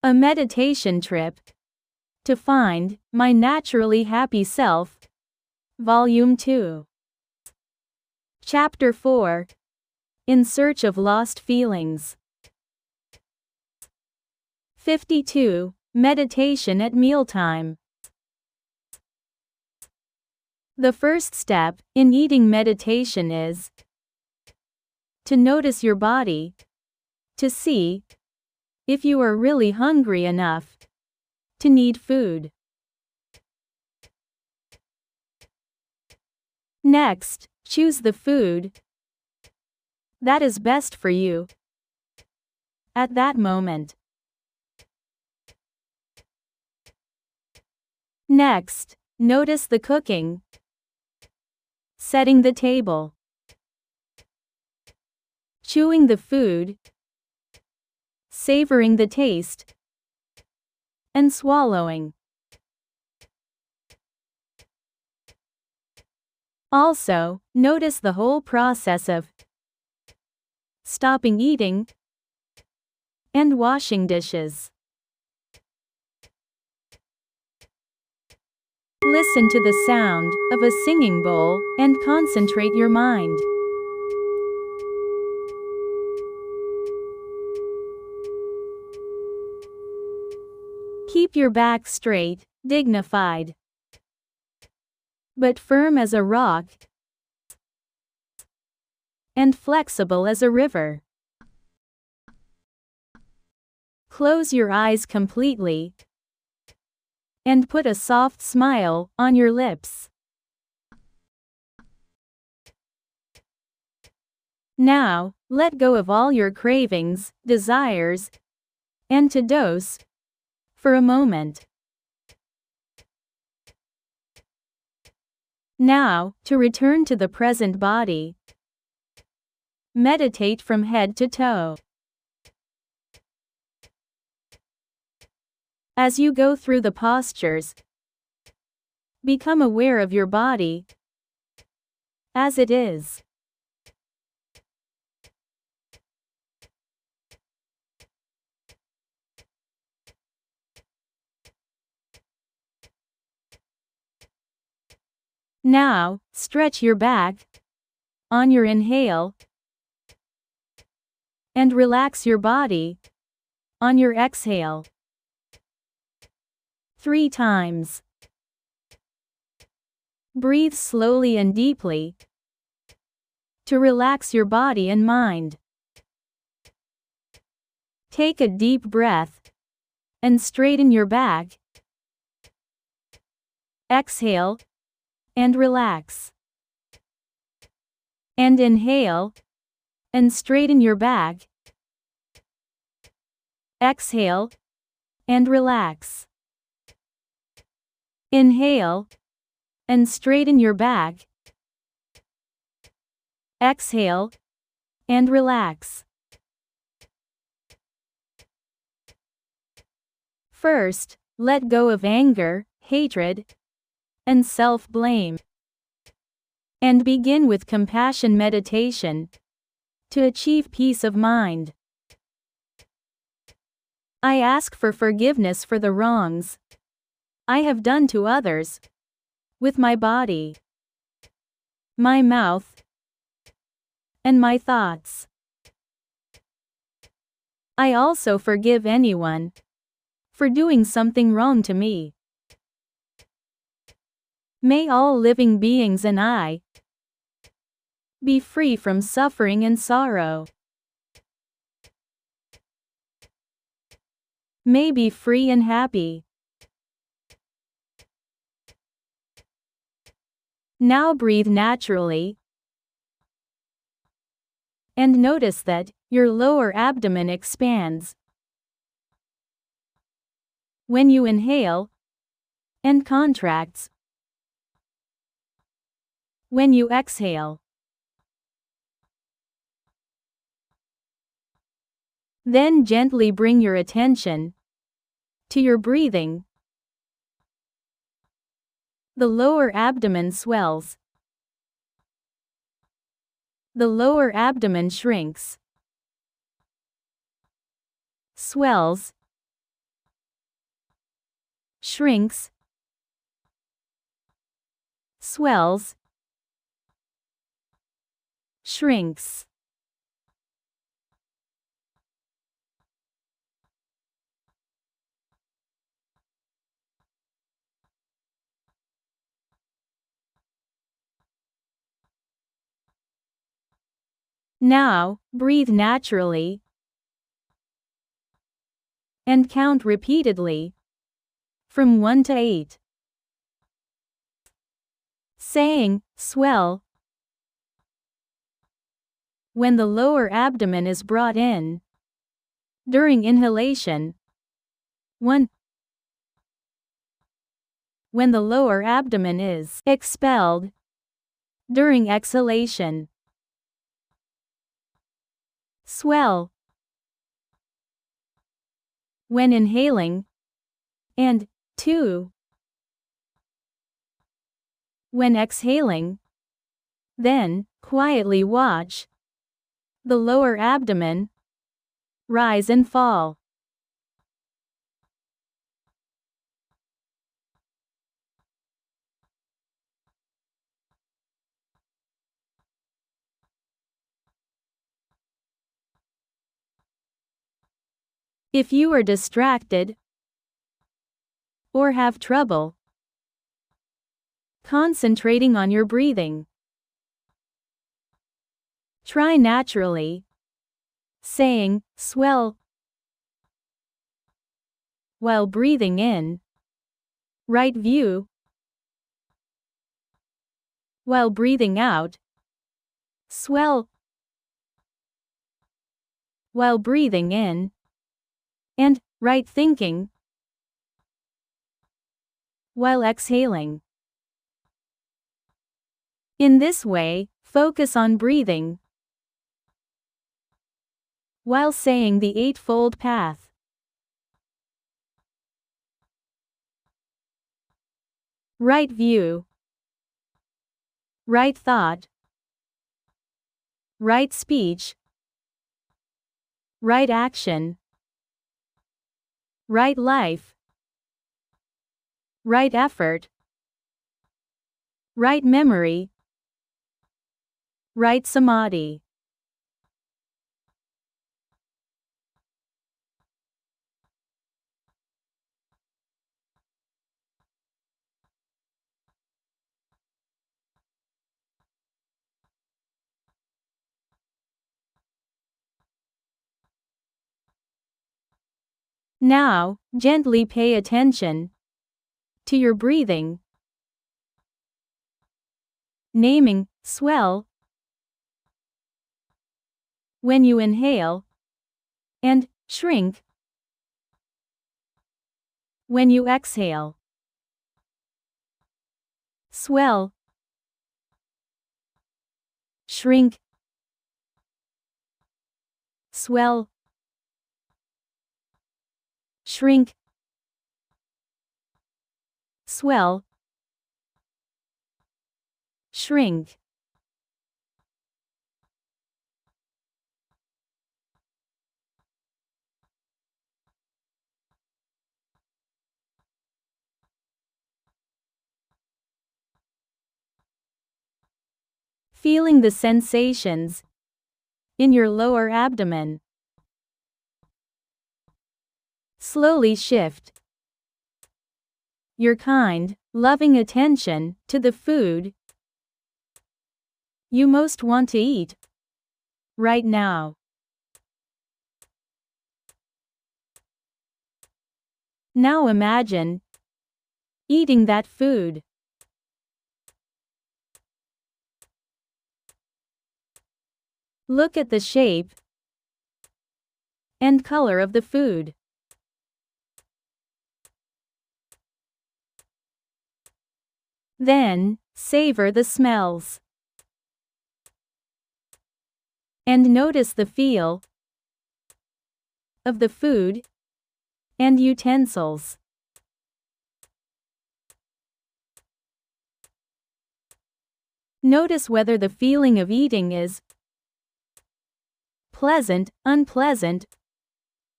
A meditation trip to find my naturally happy self. Volume 2. Chapter 4. In Search of Lost Feelings. 52. Meditation at mealtime. The first step in eating meditation is to notice your body, to see if you are really hungry enough to need food. Next, choose the food that is best for you at that moment. Next, notice the cooking, setting the table, chewing the food, savoring the taste, and swallowing. Also, notice the whole process of stopping eating and washing dishes. Listen to the sound of a singing bowl and concentrate your mind. Keep your back straight, dignified, but firm as a rock and flexible as a river. Close your eyes completely and put a soft smile on your lips. Now, let go of all your cravings, desires, and to dose for a moment. Now, to return to the present body. Meditate from head to toe. As you go through the postures, become aware of your body as it is. Now, stretch your back on your inhale and relax your body on your exhale. 3 times. Breathe slowly and deeply to relax your body and mind. Take a deep breath and straighten your back. Exhale and relax. And inhale and straighten your back. Exhale and relax. Inhale and straighten your back. Exhale and relax. First, let go of anger, hatred, and self-blame, and begin with compassion meditation to achieve peace of mind. I ask for forgiveness for the wrongs I have done to others with my body, my mouth, and my thoughts. I also forgive anyone for doing something wrong to me. May all living beings and I be free from suffering and sorrow. May be free and happy. Now breathe naturally and notice that your lower abdomen expands when you inhale and contracts when you exhale. Then gently bring your attention to your breathing. The lower abdomen swells. The lower abdomen shrinks, swells, shrinks, swells, shrinks. Now, breathe naturally and count repeatedly from 1 to 8. Saying, swell, when the lower abdomen is brought in. During inhalation. 1. When the lower abdomen is expelled. During exhalation. Swell. When inhaling. And 2. When exhaling. Then, quietly watch the lower abdomen rise and fall. If you are distracted or have trouble concentrating on your breathing, try naturally saying, swell, while breathing in, right view, while breathing out, swell, while breathing in, and right thinking, while exhaling. In this way, focus on breathing while saying the Eightfold Path. Right view, right thought, right speech, right action, right life, right effort, right memory, right samadhi. Now, gently pay attention to your breathing, naming, swell, when you inhale, and shrink, when you exhale. Swell, shrink, swell, shrink, swell, shrink. Feeling the sensations in your lower abdomen. Slowly shift your kind, loving attention to the food you most want to eat right now. Now imagine eating that food. Look at the shape and color of the food. Then, savor the smells. And notice the feel of the food and utensils. Notice whether the feeling of eating is pleasant, unpleasant,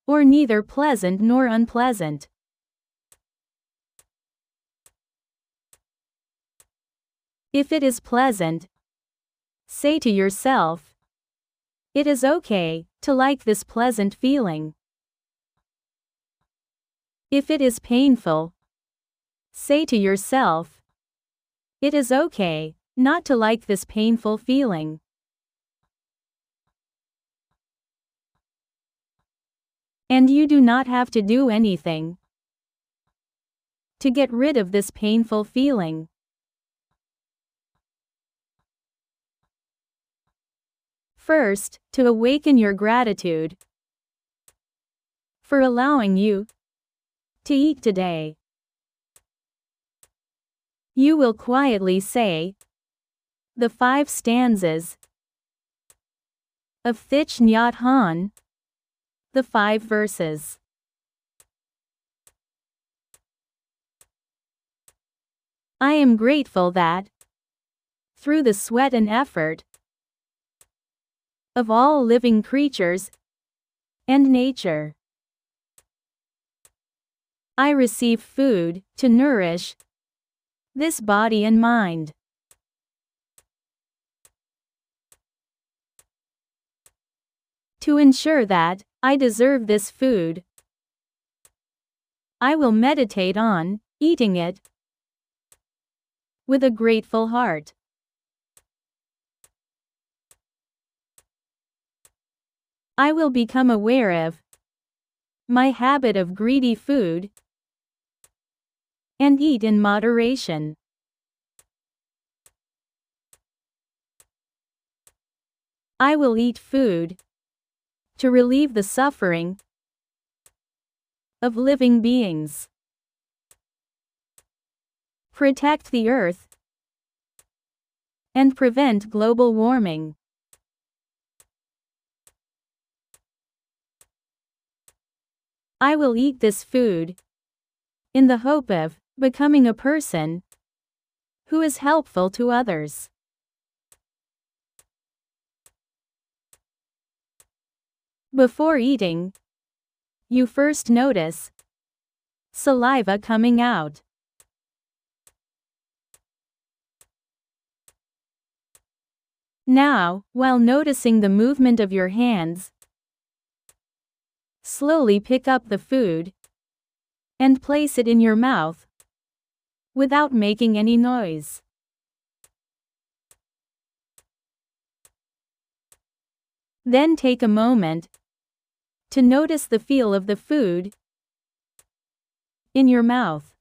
or neither pleasant nor unpleasant. If it is pleasant, say to yourself, it is okay to like this pleasant feeling. If it is painful, say to yourself, it is okay not to like this painful feeling. And you do not have to do anything to get rid of this painful feeling. First, to awaken your gratitude for allowing you to eat today. You will quietly say the 5 stanzas of Thich Nhat Hanh, the 5 verses. I am grateful that, through the sweat and effort of all living creatures and nature, I receive food to nourish this body and mind. To ensure that I deserve this food, I will meditate on eating it with a grateful heart. I will become aware of my habit of greedy food and eat in moderation. I will eat food to relieve the suffering of living beings, protect the earth, and prevent global warming. I will eat this food in the hope of becoming a person who is helpful to others. Before eating, you first notice saliva coming out. Now, while noticing the movement of your hands, slowly pick up the food and place it in your mouth without making any noise. Then take a moment to notice the feel of the food in your mouth.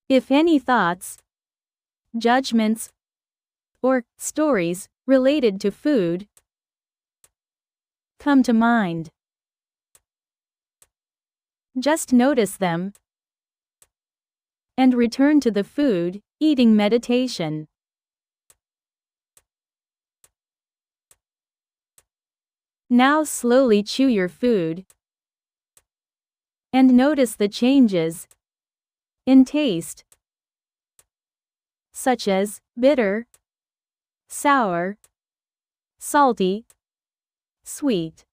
If any thoughts, judgments, or stories related to food come to mind, just notice them and return to the food eating meditation. Now slowly chew your food and notice the changes in taste, such as bitter, sour, salty, sweet.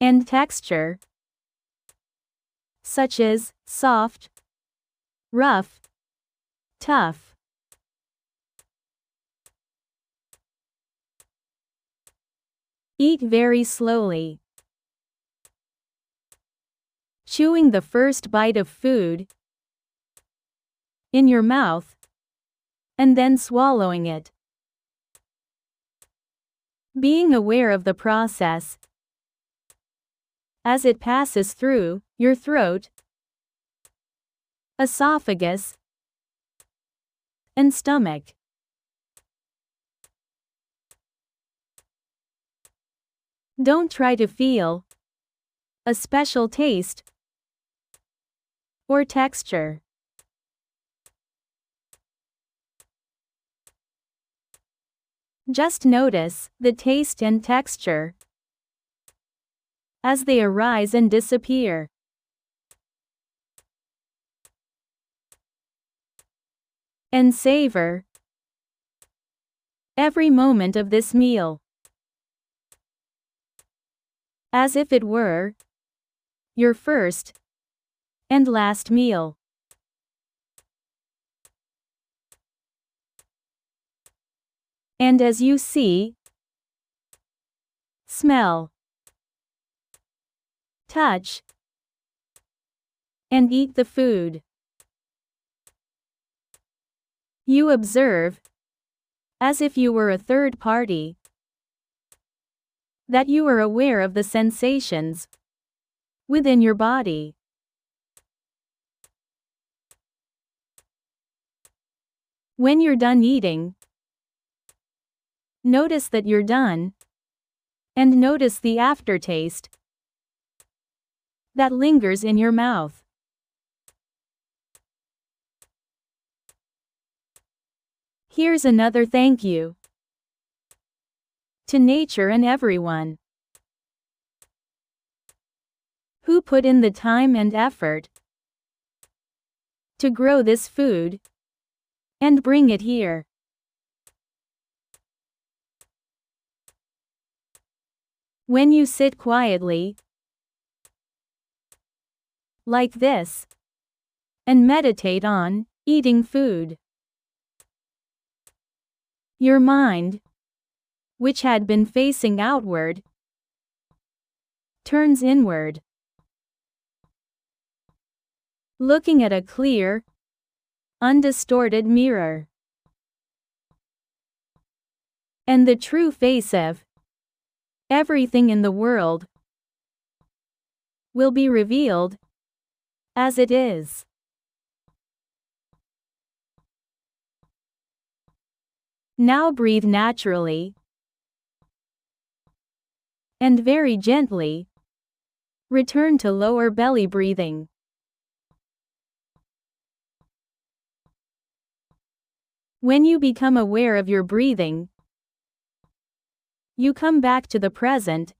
And texture, such as soft, rough, tough. Eat very slowly, chewing the first bite of food in your mouth and then swallowing it. Being aware of the process as it passes through your throat, esophagus, and stomach. Don't try to feel a special taste or texture. Just notice the taste and texture as they arise and disappear. And savor every moment of this meal. as if it were your first and last meal. And as you see, smell, touch, and eat the food, you observe, as if you were a third party, that you are aware of the sensations within your body. When you're done eating, notice that you're done, and notice the aftertaste that lingers in your mouth. Here's another thank you to nature and everyone who put in the time and effort to grow this food and bring it here. When you sit quietly, like this, and meditate on eating food, your mind, which had been facing outward, turns inward, looking at a clear, undistorted mirror. And the true face of everything in the world will be revealed as it is. Now breathe naturally and very gently return to lower belly breathing. When you become aware of your breathing, you come back to the present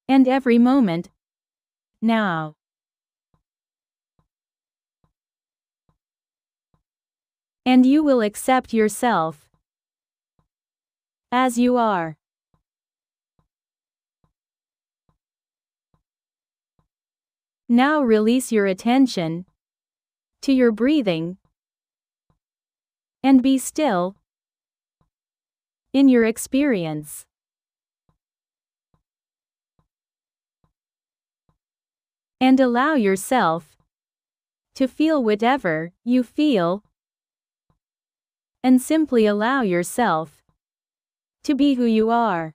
and every moment now. And you will accept yourself as you are. Now release your attention to your breathing and be still in your experience. And allow yourself to feel whatever you feel, and simply allow yourself to be who you are.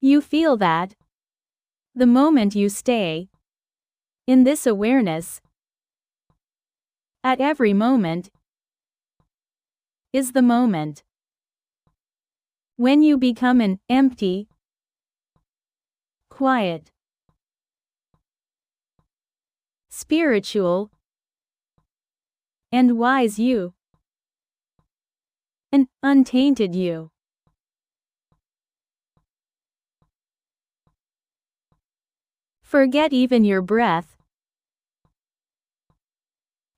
You feel that the moment you stay in this awareness, at every moment, is the moment when you become an empty, quiet, spiritual, and wise you, an untainted you. Forget even your breath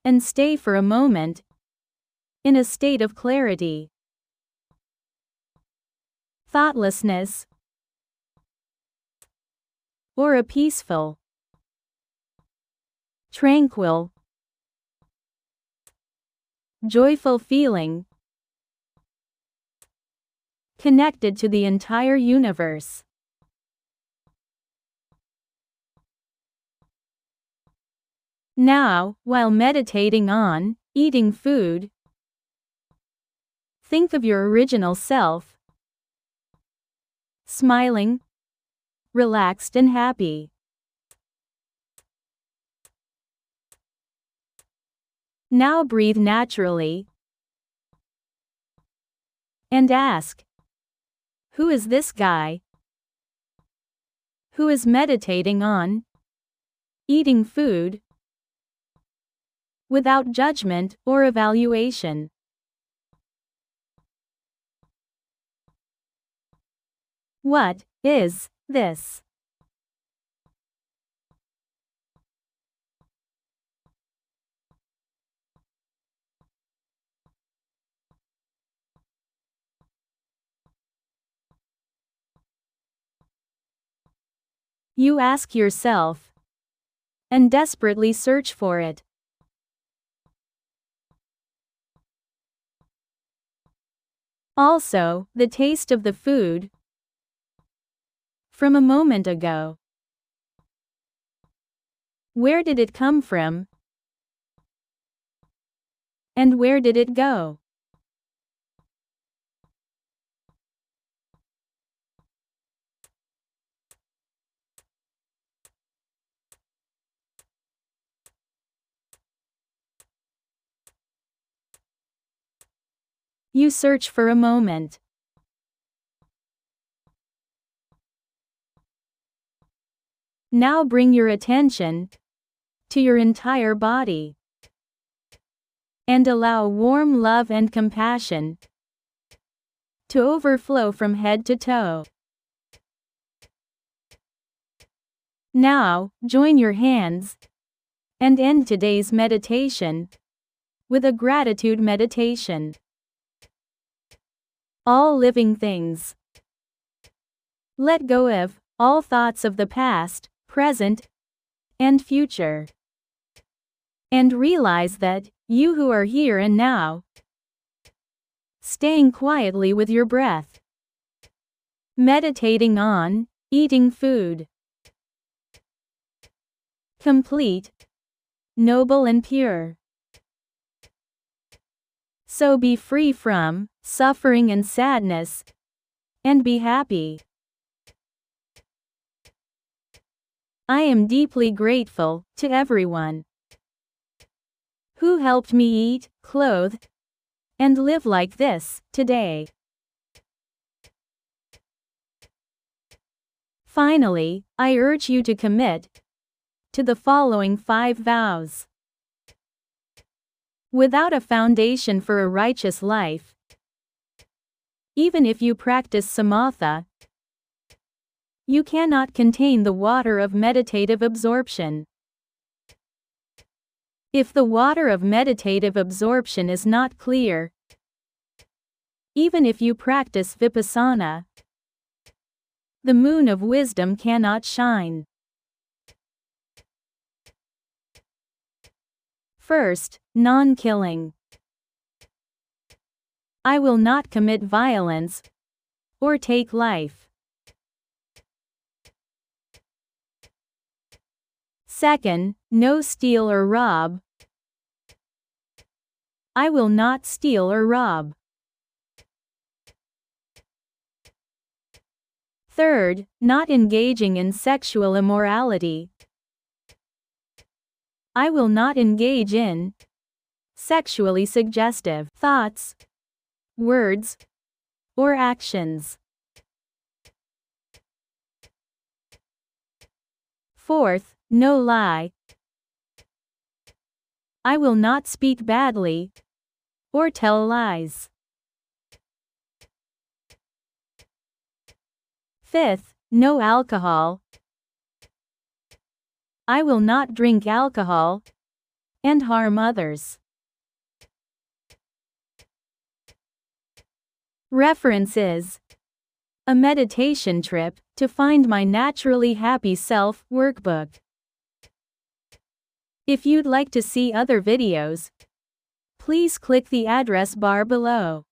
and stay for a moment in a state of clarity, thoughtlessness, or a peaceful, tranquil, joyful feeling connected to the entire universe. Now, while meditating on eating food, think of your original self, smiling, relaxed and happy. Now breathe naturally and ask, who is this guy who is meditating on eating food without judgment or evaluation? What is this? You ask yourself and desperately search for it. Also, the taste of the food from a moment ago. Where did it come from? And where did it go? You search for a moment. Now bring your attention to your entire body and allow warm love and compassion to overflow from head to toe. Now, join your hands and end today's meditation with a gratitude meditation. All living things. Let go of all thoughts of the past, present, and future. And realize that you who are here and now, staying quietly with your breath, meditating on eating food, complete, noble and pure. So be free from suffering and sadness, and be happy. I am deeply grateful to everyone who helped me eat, clothe, and live like this today. Finally, I urge you to commit to the following 5 vows. Without a foundation for a righteous life, even if you practice samatha, you cannot contain the water of meditative absorption. If the water of meditative absorption is not clear, even if you practice vipassana, the moon of wisdom cannot shine. First, non-killing. I will not commit violence or take life. Second, no steal or rob. I will not steal or rob. Third, not engaging in sexual immorality. I will not engage in sexually suggestive thoughts, words, or actions. Fourth, no lie. I will not speak badly or tell lies. Fifth, no alcohol. I will not drink alcohol and harm others. References: A Meditation Trip to Find My Naturally Happy Self workbook. If you'd like to see other videos, please click the address bar below.